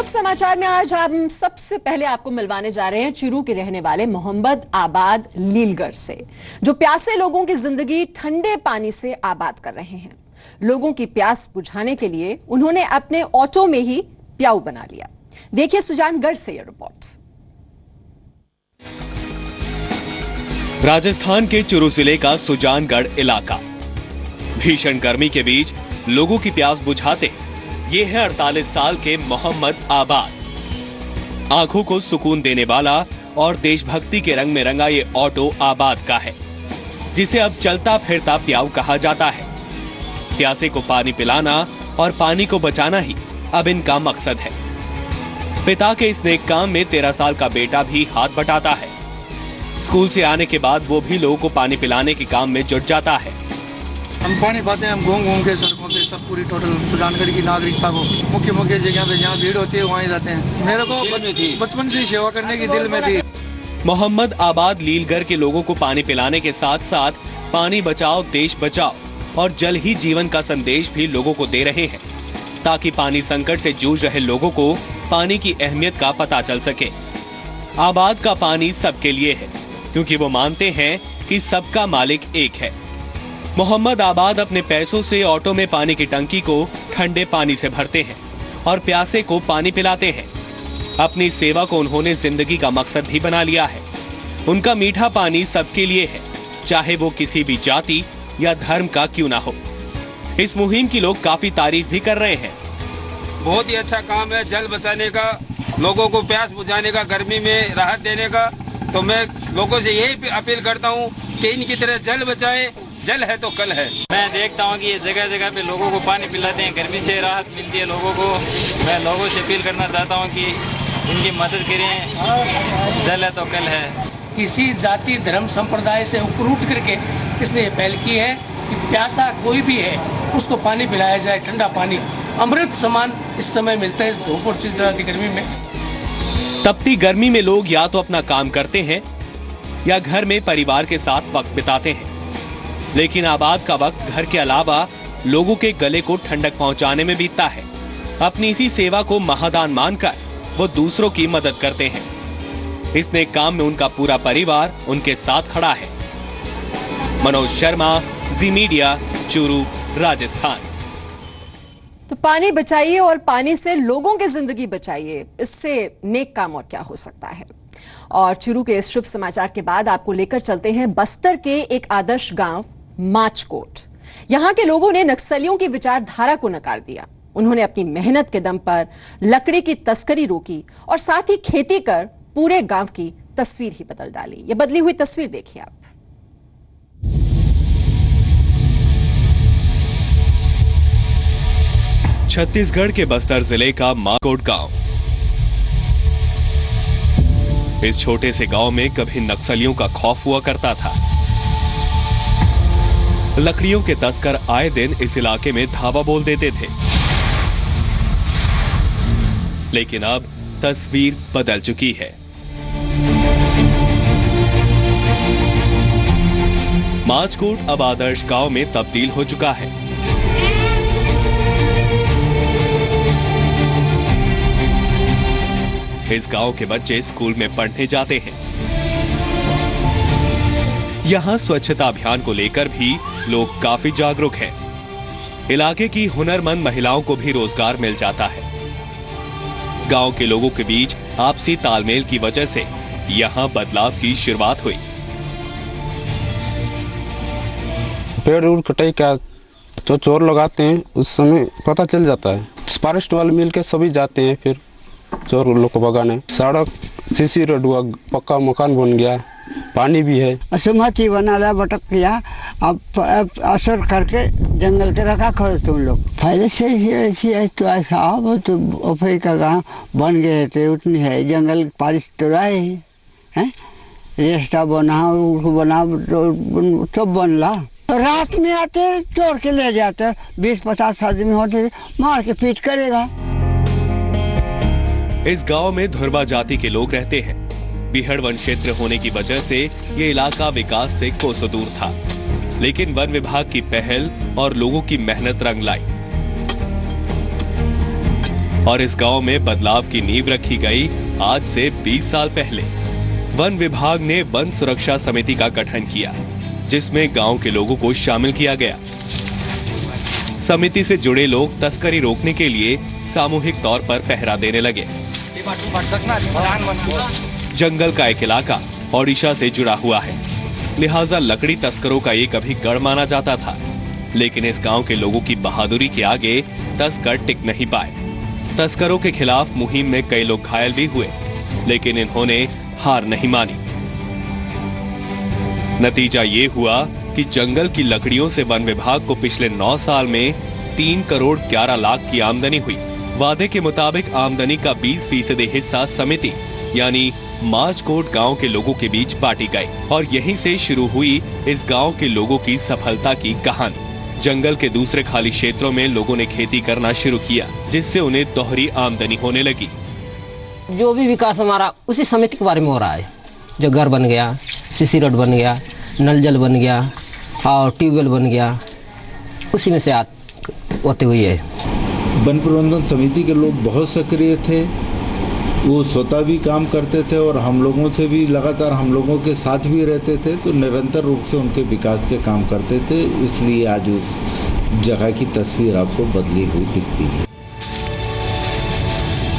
शुभ समाचार में आज हम सबसे पहले आपको मिलवाने जा रहे हैं चुरू के रहने वाले मोहम्मद आबाद लीलगर से, जो प्यासे लोगों की जिंदगी ठंडे पानी से आबाद कर रहे हैं। लोगों की प्यास बुझाने के लिए उन्होंने अपने ऑटो में ही प्याऊ बना लिया। देखिए सुजानगढ़ से यह रिपोर्ट। राजस्थान के चुरू जिले का सुजानगढ़ इलाका। भीषण गर्मी के बीच लोगों की प्यास बुझाते ये है 48 साल के मोहम्मद आबाद। आंखों को सुकून देने वाला और देशभक्ति के रंग में रंगा ये ऑटो आबाद का है, जिसे अब चलता फिरता प्याऊ कहा जाता है। प्यासे को पानी पिलाना और पानी को बचाना ही अब इनका मकसद है। पिता के इस नेक काम में 13 साल का बेटा भी हाथ बटाता है। स्कूल से आने के बाद वो भी लोगों को पानी पिलाने के काम में जुट जाता है। हम पानी पाते हैं, हम घूम के सड़कों पे सब पूरी टोटल सुजानगढ़ की नागरिकता को मुख्य जगह पे जहाँ भीड़ होती है वहीं जाते हैं। मेरे को बचपन से सेवा करने की दिल में थी। मोहम्मद आबाद लीलगर के लोगों को पानी पिलाने के साथ साथ पानी बचाओ देश बचाओ और जल ही जीवन का संदेश भी लोगों को दे रहे हैं, ताकि पानी संकट से जूझ रहे लोगों को पानी की अहमियत का पता चल सके। आबाद का पानी सबके लिए है, क्योंकि वो मानते हैं कि सबका मालिक एक है। मोहम्मद आबाद अपने पैसों से ऑटो में पानी की टंकी को ठंडे पानी से भरते हैं और प्यासे को पानी पिलाते हैं। अपनी सेवा को उन्होंने जिंदगी का मकसद भी बना लिया है। उनका मीठा पानी सबके लिए है, चाहे वो किसी भी जाति या धर्म का क्यों ना हो। इस मुहिम की लोग काफी तारीफ भी कर रहे हैं। बहुत ही अच्छा काम है जल बचाने का, लोगों को प्यास बुझाने का, गर्मी में राहत देने का। तो मैं लोगों से यही अपील करता हूँ कि इनकी तरह जल बचाएं। जल है तो कल है। मैं देखता हूँ कि ये जगह जगह पे लोगों को पानी पिलाते हैं, गर्मी से राहत मिलती है लोगों को। मैं लोगों से अपील करना चाहता हूँ कि इनकी मदद करें। जल है तो कल है। किसी जाति धर्म संप्रदाय से ऊपर उठ करके इसने पहल की है कि प्यासा कोई भी है उसको पानी पिलाया जाए। ठंडा पानी अमृत समान इस समय मिलता है इस धूप और चिलचिलाती गर्मी में। तपती गर्मी में लोग या तो अपना काम करते हैं या घर में परिवार के साथ वक्त बिताते हैं, लेकिन आबाद का वक्त घर के अलावा लोगों के गले को ठंडक पहुंचाने में बीतता है। अपनी इसी सेवा को महादान मानकर वो दूसरों की मदद करते हैं। इस नेक काम में उनका पूरा परिवार उनके साथ खड़ा है। मनोज शर्मा, जी मीडिया, चूरू, राजस्थान। तो पानी बचाइए और पानी से लोगों की जिंदगी बचाइए, इससे नेक काम और क्या हो सकता है। और चूरू के इस शुभ समाचार के बाद आपको लेकर चलते हैं बस्तर के एक आदर्श गांव माचकोट। यहां के लोगों ने नक्सलियों की विचारधारा को नकार दिया। उन्होंने अपनी मेहनत के दम पर लकड़ी की तस्करी रोकी और साथ ही खेती कर पूरे गांव की तस्वीर ही बदल डाली। यह बदली हुई तस्वीर देखिए आप। छत्तीसगढ़ के बस्तर जिले का माचकोट गांव। इस छोटे से गांव में कभी नक्सलियों का खौफ हुआ करता था। लकड़ियों के तस्कर आए दिन इस इलाके में धावा बोल देते थे, लेकिन अब तस्वीर बदल चुकी है। माचकोट अब आदर्श गांव में तब्दील हो चुका है। इस गांव के बच्चे स्कूल में पढ़ने जाते हैं। यहां स्वच्छता अभियान को लेकर भी लोग काफी जागरूक हैं। इलाके की हुनरमंद महिलाओं को भी रोजगार मिल जाता है। गांव के लोगों के बीच आपसी तालमेल की वजह से यहां बदलाव की शुरुआत हुई। पेड़ उड़ कटाई का जो चोर लगाते हैं उस समय पता चल जाता है। फॉरेस्ट वाले मिल के सभी जाते हैं फिर चोर लोग को भगाने। सड़क सीसी रोड हुआ, पक्का मकान बन गया, पानी भी है। असमति बना ला भटक गया। अब असर करके जंगल के रखा खड़े तुम लोग पहले से ऐसी है तो ऐसा अब तो ओफे का गाँव बन गए थे उतनी है। जंगल पारिश तो रहे हैं, रेस्टा बना सब बनला। रात में आते चोर के ले जाते, 20-50 आदमी होते मार के पीट करेगा। इस गांव में धुरवा जाति के लोग रहते हैं। बिहड़ वन क्षेत्र होने की वजह से ये इलाका विकास से कोसों दूर था, लेकिन वन विभाग की पहल और लोगों की मेहनत रंग लाई। और इस गांव में बदलाव की नींव रखी गई आज से 20 साल पहले। वन विभाग ने वन सुरक्षा समिति का गठन किया, जिसमें गांव के लोगों को शामिल किया गया। समिति से जुड़े लोग तस्करी रोकने के लिए सामूहिक तौर पर पहरा देने लगे। जंगल का एक इलाका ओडिशा से जुड़ा हुआ है, लिहाजा लकड़ी तस्करों का ये कभी गढ़ माना जाता था। लेकिन इस गांव के लोगों की बहादुरी के आगे तस्कर टिक नहीं पाए। तस्करों के खिलाफ मुहिम में कई लोग घायल भी हुए, लेकिन इन्होंने हार नहीं मानी। नतीजा ये हुआ कि जंगल की लकड़ियों से वन विभाग को पिछले 9 साल में 3 करोड़ 11 लाख की आमदनी हुई। वादे के मुताबिक आमदनी का 20% हिस्सा समिति यानी माचकोट गांव के लोगों के बीच बांटी गई और यहीं से शुरू हुई इस गांव के लोगों की सफलता की कहानी। जंगल के दूसरे खाली क्षेत्रों में लोगों ने खेती करना शुरू किया, जिससे उन्हें दोहरी आमदनी होने लगी। जो भी विकास हमारा उसी समिति के बारे में हो रहा है। जो घर बन गया, सीसी रोड बन गया, नल जल बन गया और ट्यूबवेल बन गया, उसी में से होते हुए है। वन प्रबंधन समिति के लोग बहुत सक्रिय थे, वो स्वतः भी काम करते थे और हम लोगों से भी लगातार हम लोगों के साथ भी रहते थे, तो निरंतर रूप से उनके विकास के काम करते थे। इसलिए आज उस जगह की तस्वीर आपको बदली हुई दिखती है।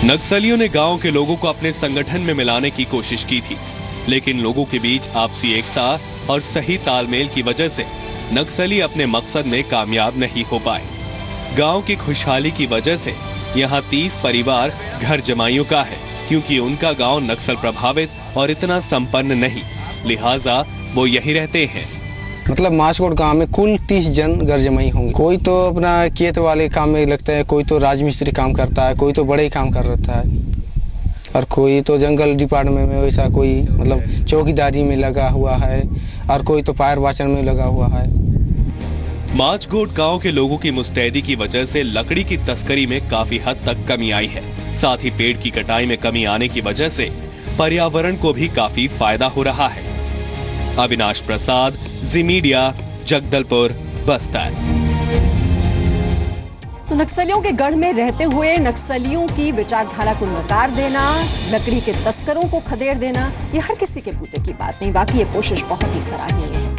नक्सलियों ने गांव के लोगों को अपने संगठन में मिलाने की कोशिश की थी, लेकिन लोगों के बीच आपसी एकता और सही तालमेल की वजह से नक्सली अपने मकसद में कामयाब नहीं हो पाए। गांव की खुशहाली की वजह से यहाँ 30 परिवार घर जमाइयों का है, क्योंकि उनका गांव नक्सल प्रभावित और इतना संपन्न नहीं, लिहाजा वो यहीं रहते हैं। मतलब माचकोट गांव में कुल 30 जन घर जमाई होंगे। कोई तो अपना खेत वाले काम में लगता है, कोई तो राजमिस्त्री काम करता है, कोई तो बड़े काम कर रहा है और कोई तो जंगल डिपार्टमेंट में वैसा कोई मतलब चौकीदारी में लगा हुआ है और कोई तो फायर वाचन में लगा हुआ है। माचकोट गांव के लोगों की मुस्तैदी की वजह से लकड़ी की तस्करी में काफी हद तक कमी आई है। साथ ही पेड़ की कटाई में कमी आने की वजह से पर्यावरण को भी काफी फायदा हो रहा है। अविनाश प्रसाद, जी मीडिया, जगदलपुर, बस्तर। तो नक्सलियों के गढ़ में रहते हुए नक्सलियों की विचारधारा को नकार देना, लकड़ी के तस्करों को खदेड़ देना, ये हर किसी के बूते की बात नहीं। बाकी ये कोशिश बहुत ही सराहनीय है।